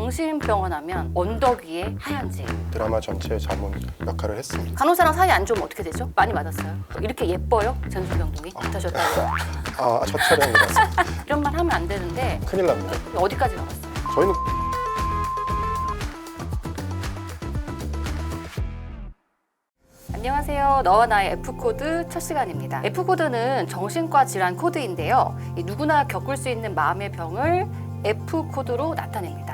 정신병원 하면 언덕 위에 하얀 집. 드라마 전체의 자문 역할을 했습니다. 간호사랑 사이 안 좋으면 어떻게 되죠? 많이 맞았어요. 이렇게 예뻐요? 정신병동이? 못하셨다고요? 첫 촬영이라서 이런 말 하면 안 되는데 큰일 납니다. 어디까지 가봤어요? 저희는 안녕하세요. 너와 나의 F코드 첫 시간입니다. F코드는 정신과 질환 코드인데요. 누구나 겪을 수 있는 마음의 병을 F코드로 나타냅니다.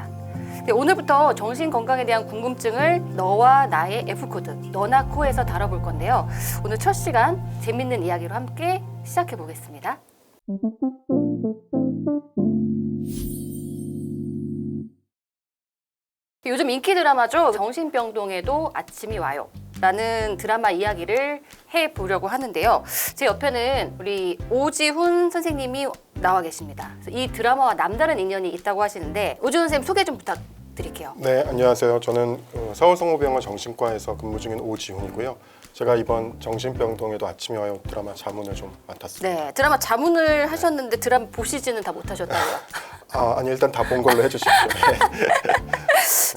오늘부터 정신건강에 대한 궁금증을 너와 나의 F코드, 너나코에서 다뤄볼 건데요. 오늘 첫 시간 재밌는 이야기로 함께 시작해 보겠습니다. 요즘 인기 드라마죠. 정신병동에도 아침이 와요 라는 드라마 이야기를 해보려고 하는데요. 제 옆에는 우리 오지훈 선생님이 나와 계십니다. 이 드라마와 남다른 인연이 있다고 하시는데 오지훈 선생님 소개 좀 부탁드릴게요. 네, 안녕하세요. 저는 서울성모병원 정신과에서 근무 중인 오지훈이고요. 제가 이번 정신병동에도 아침이 와요 드라마 자문을 좀 맡았습니다. 네, 드라마 자문을 하셨는데 드라마 보시지는 다 못하셨다고요? 아니 일단 다 본 걸로 해주십시오.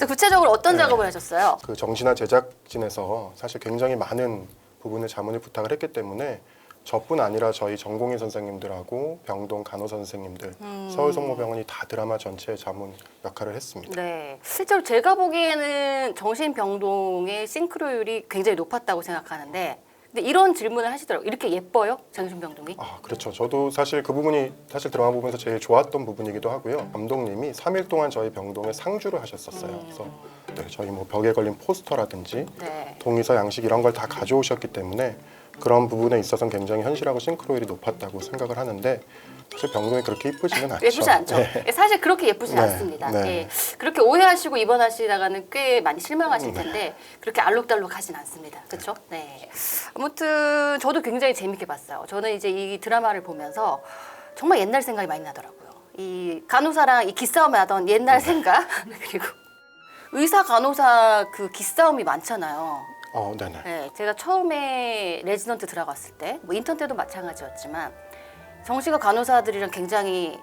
구체적으로 어떤 작업을 하셨어요? 그 정신화 제작진에서 사실 굉장히 많은 부분을 자문을 부탁을 했기 때문에 저뿐 아니라 저희 전공의 선생님들하고 병동 간호사 선생님들, 서울성모병원이 다 드라마 전체의 자문 역할을 했습니다. 네, 실제로 제가 보기에는 정신병동의 싱크로율이 굉장히 높았다고 생각하는데 근데 이런 질문을 하시더라고요. 이렇게 예뻐요? 정신병동이? 그렇죠. 저도 사실 그 부분이 사실 드라마 보면서 제일 좋았던 부분이기도 하고요. 감독님이 3일 동안 저희 병동에 상주를 하셨었어요. 그래서 네, 저희 뭐 벽에 걸린 포스터라든지 네. 동의서, 양식 이런 걸 다 가져오셨기 때문에 그런 부분에 있어서는 굉장히 현실하고 싱크로율이 높았다고 생각을 하는데 사실 병동이 그렇게 이쁘지는 않죠. 예쁘지 않죠. 네. 사실 그렇게 예쁘진 네, 않습니다. 네. 예, 그렇게 오해하시고 입원하시다가는 꽤 많이 실망하실 텐데 그렇게 알록달록하진 않습니다. 그렇죠? 네. 아무튼 저도 굉장히 재밌게 봤어요. 저는 이제 이 드라마를 보면서 정말 옛날 생각이 많이 나더라고요. 이 간호사랑 이 기싸움을 하던 옛날 생각 그리고 의사 간호사 그 기싸움이 많잖아요. 네네. 네, 제가 처음에 레지던트 들어갔을 때, 뭐 인턴 때도 마찬가지였지만 정신과 간호사들이랑 굉장히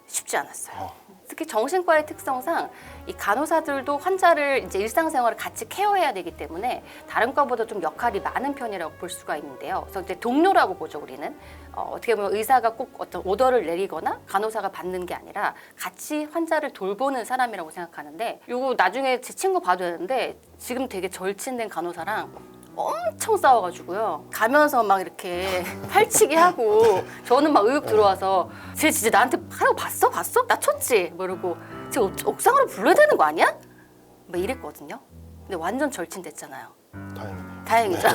쉽지 않았어요. 특히 정신과의 특성상 이 간호사들도 환자를 이제 일상생활을 같이 케어해야 되기 때문에 다른 과보다 좀 역할이 많은 편이라고 볼 수가 있는데요. 그래서 이제 동료라고 보죠, 우리는. 어떻게 보면 의사가 꼭 어떤 오더를 내리거나 간호사가 받는 게 아니라 같이 환자를 돌보는 사람이라고 생각하는데 이거 나중에 제 친구 봐도 되는데 지금 되게 절친된 간호사랑 엄청 싸워가지고요. 가면서 막 이렇게 팔치기 하고 저는 막 의욕 들어와서 쟤 진짜 나한테 하는 거 봤어? 봤어? 나 쳤지? 뭐 이러고 쟤 옥상으로 불러야 되는 거 아니야? 막 이랬거든요. 근데 완전 절친됐잖아요. 다행이네요. 다행이죠.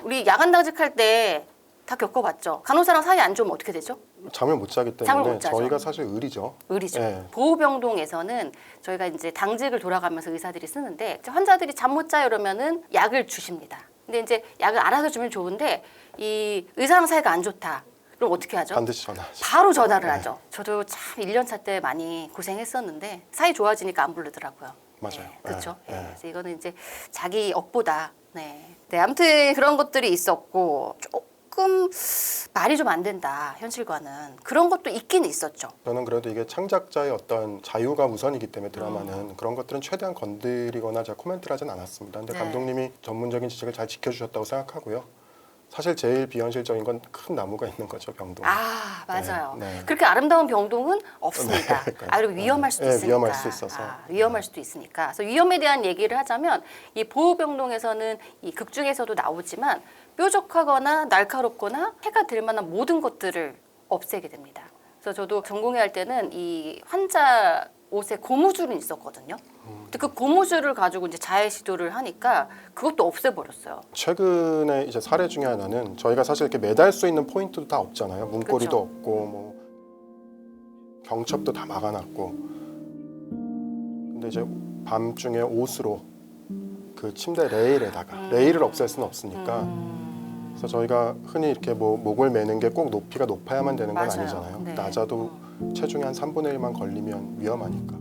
우리 야간 당직할 때 다 겪어봤죠. 간호사랑 사이 안 좋으면 어떻게 되죠? 잠을 못 자기 잠을 때문에 못 자죠. 저희가 사실 의리죠. 의리죠. 네. 보호병동에서는 저희가 이제 당직을 돌아가면서 의사들이 쓰는데 환자들이 잠 못 자요 이러면은 약을 주십니다. 근데 이제 약을 알아서 주면 좋은데 이 의사랑 사이가 안 좋다. 그럼 어떻게 하죠? 반드시 전화하죠. 바로 전화를 하죠. 저도 참 1년 차 때 많이 고생했었는데 사이 좋아지니까 안 부르더라고요. 맞아요. 네, 그렇죠. 네, 네. 그래서 이거는 이제 자기 업보다. 네, 아무튼 그런 것들이 있었고 조금 말이 좀 안 된다. 현실과는 그런 것도 있긴 있었죠. 저는 그래도 이게 창작자의 어떤 자유가 우선이기 때문에 드라마는 그런 것들은 최대한 건드리거나 제가 코멘트를 하진 않았습니다. 근데 네. 감독님이 전문적인 지적을 잘 지켜주셨다고 생각하고요. 사실 제일 비현실적인 건 큰 나무가 있는 거죠, 병동. 아, 맞아요. 네. 그렇게 아름다운 병동은 없습니다. 네, 그러니까요. 그리고 위험할 수도 네, 있으니까. 위험할 수 있어서. 위험할 수도 있으니까. 그래서 위험에 대한 얘기를 하자면 이 보호병동에서는 이 극 중에서도 나오지만 뾰족하거나 날카롭거나 해가 될 만한 모든 것들을 없애게 됩니다. 그래서 저도 전공의 할 때는 이 환자 옷에 고무줄은 있었거든요. 근데 그 고무줄을 가지고 이제 자해 시도를 하니까 그것도 없애버렸어요. 최근에 이제 사례 중에 하나는 저희가 사실 이렇게 매달 수 있는 포인트도 다 없잖아요. 문고리도 그쵸. 없고 뭐 경첩도 다 막아놨고. 근데 이제 밤중에 옷으로 그 침대 레일에다가 레일을 없앨 수는 없으니까. 그래서 저희가 흔히 이렇게 뭐 목을 매는 게 꼭 높이가 높아야만 되는 건 맞아요. 아니잖아요. 네. 낮아도 체중의 한 3분의 1만 걸리면 위험하니까.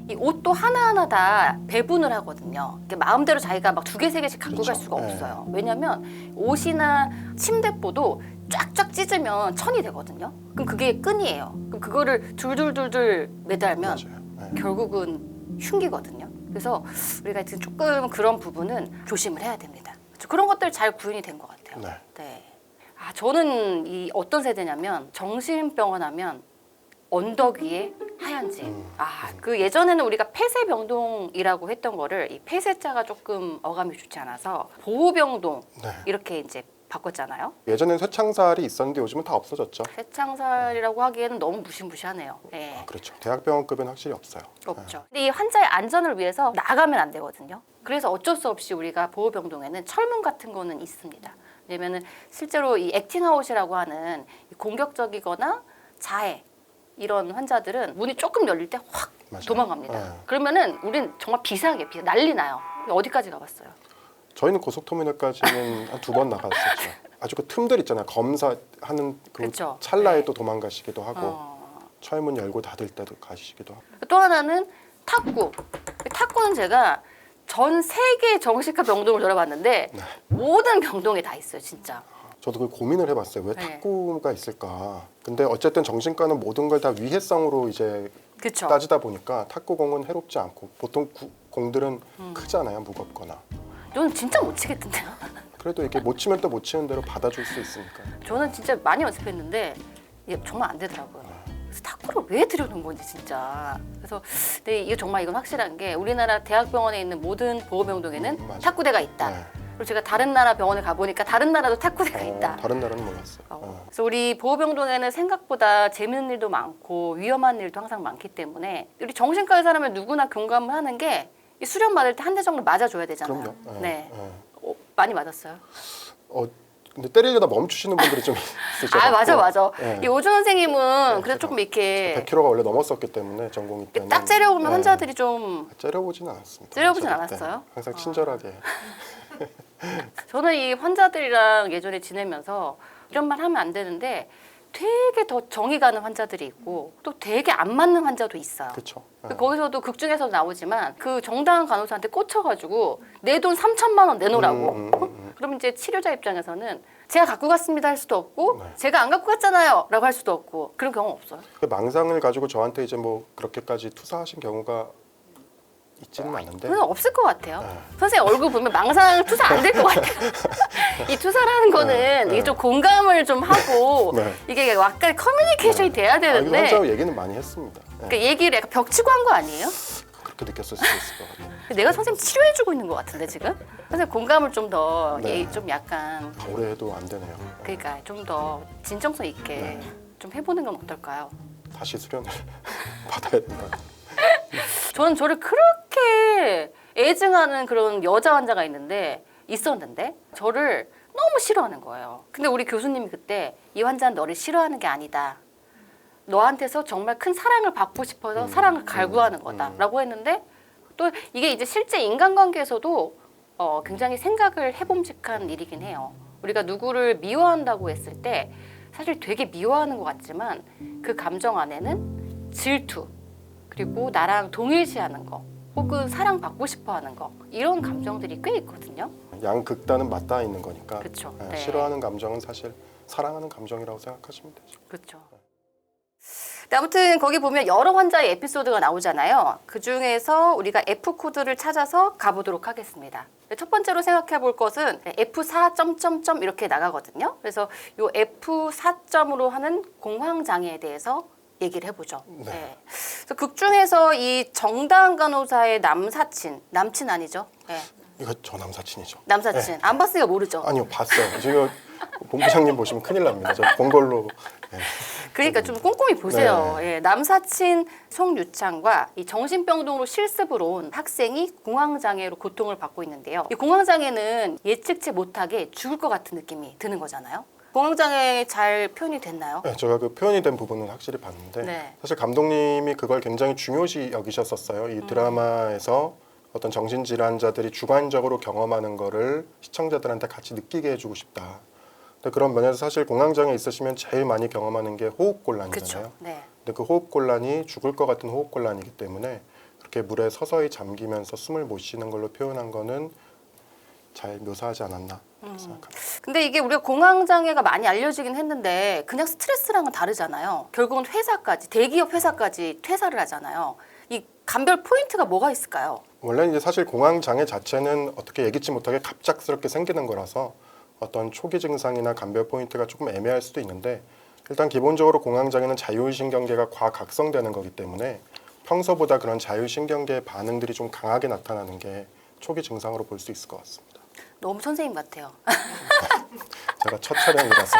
이 옷도 하나하나 다 배분을 하거든요. 이게 마음대로 자기가 막 2개, 3개씩 갖고 그렇죠. 갈 수가 네. 없어요. 왜냐면 옷이나 침대보도 쫙쫙 찢으면 천이 되거든요. 그럼 그게 끈이에요. 그럼 그거를 둘둘둘둘 매달면 맞아요. 결국은 흉기거든요. 그래서 우리가 지금 조금 그런 부분은 조심을 해야 됩니다. 그렇죠? 그런 것들 잘 구현이 된 것 같아요. 네. 네. 저는 이 어떤 세대냐면 정신병원 하면 언덕 위에 하얀 집. 그 예전에는 우리가 폐쇄병동이라고 했던 거를 이 폐쇄자가 조금 어감이 좋지 않아서 보호병동 네. 이렇게 이제 바꿨잖아요. 예전에는 쇠창살이 있었는데 요즘은 다 없어졌죠. 폐창살이라고 하기에는 너무 무시무시하네요. 네. 그렇죠. 대학병원급은 확실히 없어요. 없죠. 근데 이 환자의 안전을 위해서 나가면 안 되거든요. 그래서 어쩔 수 없이 우리가 보호병동에는 철문 같은 거는 있습니다. 왜냐면은 실제로 이 액팅아웃이라고 하는 공격적이거나 자해 이런 환자들은 문이 조금 열릴 때 확 맞아요. 도망갑니다. 네. 그러면은 우린 정말 비상이에요. 난리 나요. 어디까지 가봤어요? 저희는 고속터미널까지는 한 2번 나갔었죠. 아주 그 틈들 있잖아요. 검사하는 그 그쵸. 찰나에 네. 또 도망가시기도 하고 철문 열고 닫을 때도 가시기도 하고. 또 하나는 탁구. 탁구는 제가 전 세계 정신과 병동을 돌아봤는데 네. 모든 병동에 다 있어요, 진짜. 저도 그 고민을 해봤어요. 왜 네. 탁구가 있을까? 근데 어쨌든 정신과는 모든 걸 다 위해성으로 이제 그렇죠. 따지다 보니까 탁구공은 해롭지 않고 보통 공들은 크잖아요, 무겁거나. 저는 진짜 못 치겠던데요. 그래도 이렇게 못 치면 또 못 치는 대로 받아줄 수 있으니까. 저는 진짜 많이 연습했는데 이게 정말 안 되더라고요. 그래서 탁구를 왜 들여놓은 건지 진짜. 그래서 근데 이게 정말 이건 확실한 게 우리나라 대학병원에 있는 모든 보호병동에는 맞아요. 탁구대가 있다. 네. 그리고 제가 다른 나라 병원에 가보니까 다른 나라도 탁구대가 있다. 다른 나라는 몰랐어요. 그래서 우리 보호병동에는 생각보다 재밌는 일도 많고 위험한 일도 항상 많기 때문에 우리 정신과 의사라면 누구나 공감을 하는 게 이 수련 받을 때 한 대 정도 맞아줘야 되잖아요. 그럼요. 네. 네. 많이 맞았어요. 근데 때리려다 멈추시는 분들이 좀 있으셔서. 맞아. 네. 이 오준 선생님은 그래도 제가 조금 이렇게 100kg가 원래 넘었었기 때문에 전공이 때는 딱 째려보면 네. 환자들이 좀 째려보진 않았습니다. 째려보진 저럴 때. 않았어요? 항상 친절하게. 저는 이 환자들이랑 예전에 지내면서 이런 말 하면 안 되는데 되게 더 정이 가는 환자들이 있고 또 되게 안 맞는 환자도 있어요. 그렇죠. 거기서도 극 중에서도 나오지만 그 정당한 간호사한테 꽂혀가지고 내 돈 3천만 원 내놓으라고. 그럼 이제 치료자 입장에서는 제가 갖고 갔습니다 할 수도 없고 네. 제가 안 갖고 갔잖아요 라고 할 수도 없고 그런 경우 없어요. 그 망상을 가지고 저한테 이제 뭐 그렇게까지 투사하신 경우가 있지는 않은데. 그건 없을 것 같아요. 네. 선생님 얼굴 보면 망상 투사 안 될 것 같아요. 이 투사라는 거는 이게 좀 공감을 좀 하고 네. 이게 약간 커뮤니케이션이 돼야 되는데 환자하고 얘기는 많이 했습니다. 네. 그러니까 얘기를 약간 벽치고 한 거 아니에요? 그렇게 느꼈을 수도 있을 것 같아요. 내가 선생님 치료해주고 있는 것 같은데 지금? 선생님 공감을 좀 더 네. 좀 약간 오래 해도 안 되네요. 그러니까 좀 더 진정성 있게 네. 좀 해보는 건 어떨까요? 다시 수련을 받아야 된다. 저는 저를 그렇게 애증하는 그런 여자 환자가 있었는데 저를 너무 싫어하는 거예요. 근데 우리 교수님이 그때 이 환자는 너를 싫어하는 게 아니다. 너한테서 정말 큰 사랑을 받고 싶어서 사랑을 갈구하는 거다라고 했는데 또 이게 이제 실제 인간관계에서도 굉장히 생각을 해봄직한 일이긴 해요. 우리가 누구를 미워한다고 했을 때 사실 되게 미워하는 것 같지만 그 감정 안에는 질투 그리고 나랑 동일시하는 거 혹은 사랑받고 싶어하는 거 이런 감정들이 꽤 있거든요. 양극단은 맞닿아 있는 거니까. 그렇죠. 네, 네. 싫어하는 감정은 사실 사랑하는 감정이라고 생각하시면 되죠. 그렇죠. 아무튼 거기 보면 여러 환자의 에피소드가 나오잖아요. 그 중에서 우리가 F 코드를 찾아서 가보도록 하겠습니다. 첫 번째로 생각해 볼 것은 F4 이렇게 나가거든요. 그래서 이 F4점으로 하는 공황 장애에 대해서 얘기를 해보죠. 네. 네. 그래서 극 중에서 이 정다은 간호사의 남친 아니죠? 네. 이거 저 남사친이죠. 남사친 안 봤으니까 모르죠. 아니요, 봤어요. 지금 본부장님 보시면 큰일 납니다. 저 본 걸로. 네. 그러니까 좀 꼼꼼히 보세요. 네. 예, 남사친 송유창과 이 정신병동으로 실습으로 온 학생이 공황장애로 고통을 받고 있는데요. 이 공황장애는 예측치 못하게 죽을 것 같은 느낌이 드는 거잖아요. 공황장애 잘 표현이 됐나요? 네, 제가 그 표현이 된 부분은 확실히 봤는데 네. 사실 감독님이 그걸 굉장히 중요시 여기셨었어요. 이 드라마에서 어떤 정신질환자들이 주관적으로 경험하는 거를 시청자들한테 같이 느끼게 해주고 싶다. 근데 그런 면에서 사실 공황장애 있으시면 제일 많이 경험하는 게 호흡곤란이잖아요. 그렇죠. 네. 근데 그 호흡곤란이 죽을 것 같은 호흡곤란이기 때문에 그렇게 물에 서서히 잠기면서 숨을 못 쉬는 걸로 표현한 거는 잘 묘사하지 않았나 생각합니다. 근데 이게 우리가 공황장애가 많이 알려지긴 했는데 그냥 스트레스랑은 다르잖아요. 결국은 회사까지 대기업 회사까지 퇴사를 하잖아요. 이 감별 포인트가 뭐가 있을까요? 원래 이제 사실 공황 장애 자체는 어떻게 예기치 못하게 갑작스럽게 생기는 거라서 어떤 초기 증상이나 감별 포인트가 조금 애매할 수도 있는데 일단 기본적으로 공황 장애는 자율신경계가 과각성되는 거기 때문에 평소보다 그런 자율신경계 반응들이 좀 강하게 나타나는 게 초기 증상으로 볼 수 있을 것 같습니다. 너무 선생님 같아요. 제가 첫 촬영이라서.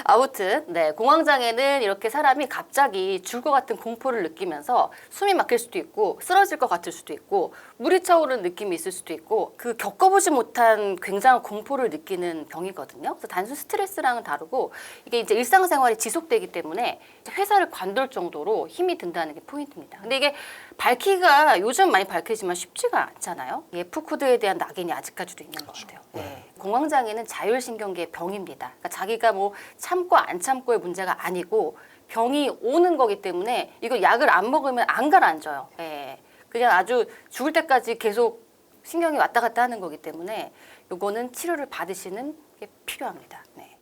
아무튼 네, 공황장애는 이렇게 사람이 갑자기 죽을 것 같은 공포를 느끼면서 숨이 막힐 수도 있고 쓰러질 것 같을 수도 있고 물이 차오르는 느낌이 있을 수도 있고 그 겪어보지 못한 굉장한 공포를 느끼는 병이거든요. 그래서 단순 스트레스랑은 다르고 이게 이제 일상생활이 지속되기 때문에 회사를 관둘 정도로 힘이 든다는 게 포인트입니다. 근데 이게 밝히기가 요즘 많이 밝히지만 쉽지가 않잖아요. F 코드에 대한 낙인이 아직까지도 있는 것 같아요. 네. 공황장애는 자율신경계의 병입니다. 그러니까 자기가 뭐 참고 안 참고의 문제가 아니고 병이 오는 거기 때문에 이거 약을 안 먹으면 안 가라앉아요. 예. 그냥 아주 죽을 때까지 계속 신경이 왔다 갔다 하는 거기 때문에 요거는 치료를 받으시는 게 필요합니다. 네.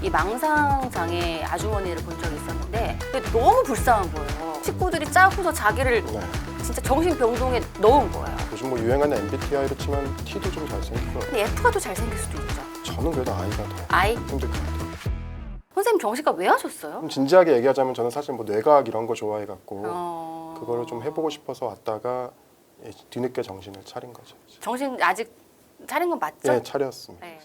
이 망상장애 아주머니를 본 적이 있었는데 너무 불쌍한 거예요. 식구들이 짜고서 자기를 네. 진짜 정신병동에 넣은 거예요. 요즘 뭐 유행하는 MBTI로 치면 T도 좀 잘생기고 근데 F가 더 잘생길 수도 있죠. 저는 그래도 I가 더 I? 힘들 것 같아요. 선생님 정신과 왜 하셨어요? 좀 진지하게 얘기하자면 저는 사실 뭐 뇌과학 이런 거 좋아해갖고 그거를 좀 해보고 싶어서 왔다가 뒤늦게 정신을 차린 거죠. 정신 아직 차린 건 맞죠? 네, 차렸습니다. 네.